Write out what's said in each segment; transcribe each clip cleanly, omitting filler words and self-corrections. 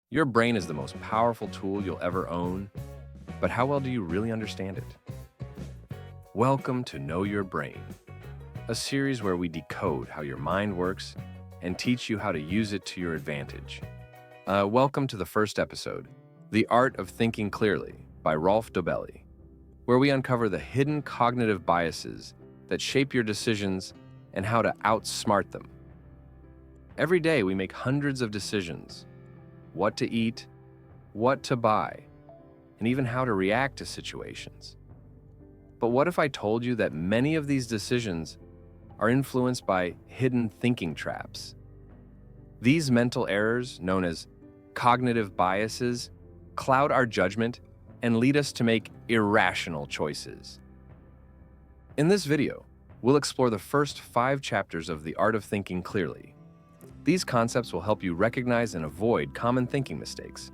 Your brain is the most powerful tool you'll ever own, but how well do you really understand it? Welcome to Know Your Brain, a series where we decode how your mind works and teach you how to use it to your advantage. Welcome to the first episode, The Art of Thinking Clearly by Rolf Dobelli, where we uncover the hidden cognitive biases that shape your decisions and how to outsmart them. Every day we make hundreds of decisions: what to eat, what to buy, and even how to react to situations. But what if I told you that many of these decisions are influenced by hidden thinking traps? These mental errors, known as cognitive biases, cloud our judgment and lead us to make irrational choices. In this video, we'll explore the first 5 chapters of The Art of Thinking Clearly. These concepts will help you recognize and avoid common thinking mistakes,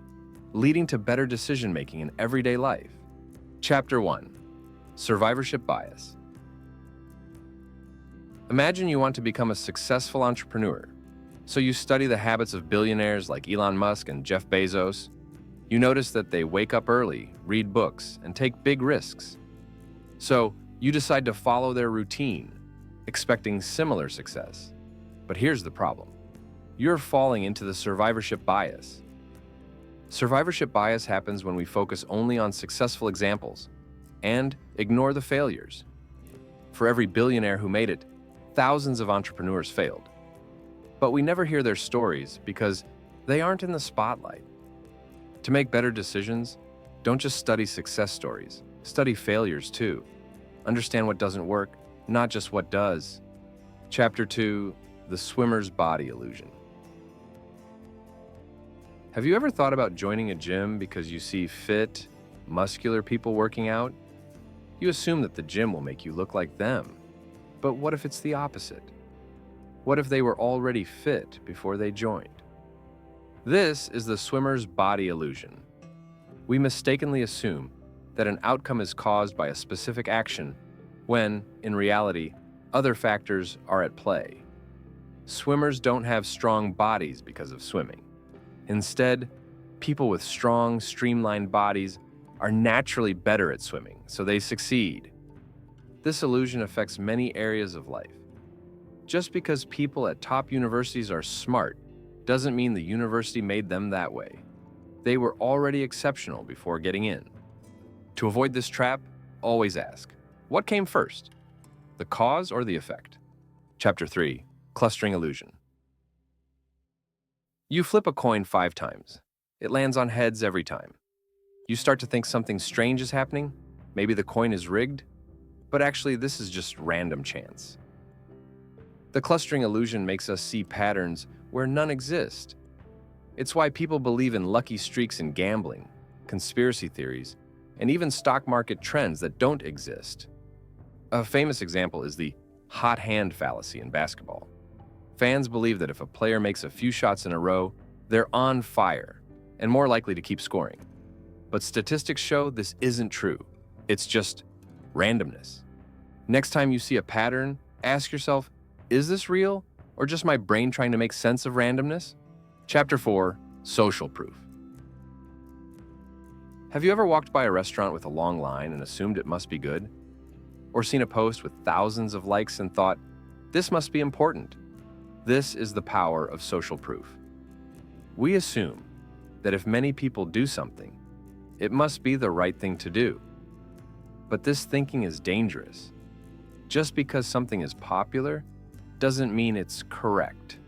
leading to better decision-making in everyday life. Chapter 1. Survivorship Bias. Imagine you want to become a successful entrepreneur, so you study the habits of billionaires like Elon Musk and Jeff Bezos. You notice that they wake up early, read books, and take big risks. So you decide to follow their routine, expecting similar success. But here's the problem. You're falling into the survivorship bias. Survivorship bias happens when we focus only on successful examples and ignore the failures. For every billionaire who made it, thousands of entrepreneurs failed. But we never hear their stories because they aren't in the spotlight. To make better decisions, don't just study success stories, study failures too. Understand what doesn't work, not just what does. Chapter 2, The Swimmer's Body Illusion. Have you ever thought about joining a gym because you see fit, muscular people working out? You assume that the gym will make you look like them. But what if it's the opposite? What if they were already fit before they joined? This is the swimmer's body illusion. We mistakenly assume that an outcome is caused by a specific action when, in reality, other factors are at play. Swimmers don't have strong bodies because of swimming. Instead, people with strong, streamlined bodies are naturally better at swimming, so they succeed. This illusion affects many areas of life. Just because people at top universities are smart doesn't mean the university made them that way. They were already exceptional before getting in. To avoid this trap, always ask, what came first? The cause or the effect? Chapter 3. Clustering Illusion. You flip a coin 5 times. It lands on heads every time. You start to think something strange is happening. Maybe the coin is rigged. But actually, this is just random chance. The clustering illusion makes us see patterns where none exist. It's why people believe in lucky streaks in gambling, conspiracy theories, and even stock market trends that don't exist. A famous example is the hot hand fallacy in basketball. Fans believe that if a player makes a few shots in a row, they're on fire and more likely to keep scoring. But statistics show this isn't true. It's just randomness. Next time you see a pattern, ask yourself, is this real or just my brain trying to make sense of randomness? Chapter 4. Social Proof. Have you ever walked by a restaurant with a long line and assumed it must be good? Or seen a post with thousands of likes and thought, this must be important? This is the power of social proof. We assume that if many people do something, it must be the right thing to do. But this thinking is dangerous. Just because something is popular doesn't mean it's correct.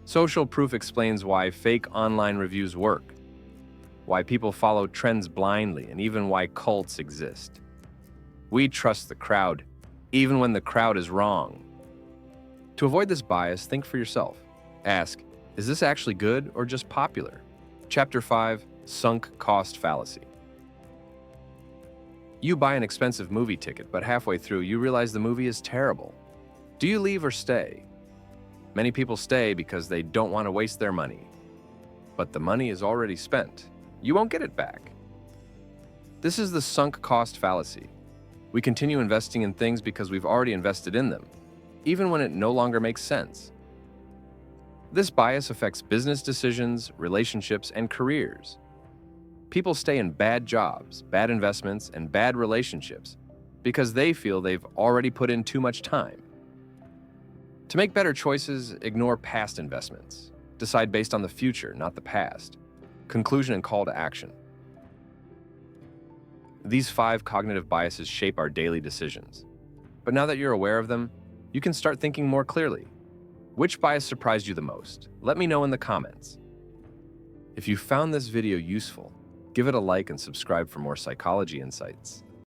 Social proof explains why fake online reviews work, why people follow trends blindly, and even why cults exist. We trust the crowd, even when the crowd is wrong. To avoid this bias, think for yourself. Ask, is this actually good or just popular? Chapter 5. Sunk Cost Fallacy. You buy an expensive movie ticket, but halfway through you realize the movie is terrible. Do you leave or stay? Many people stay because they don't want to waste their money. But the money is already spent. You won't get it back. This is the sunk cost fallacy. We continue investing in things because we've already invested in them, even when it no longer makes sense. This bias affects business decisions, relationships, and careers. People stay in bad jobs, bad investments, and bad relationships because they feel they've already put in too much time. To make better choices, ignore past investments. Decide based on the future, not the past. Conclusion and call to action. These 5 cognitive biases shape our daily decisions. But now that you're aware of them, you can start thinking more clearly. Which bias surprised you the most? Let me know in the comments. If you found this video useful, give it a like and subscribe for more psychology insights.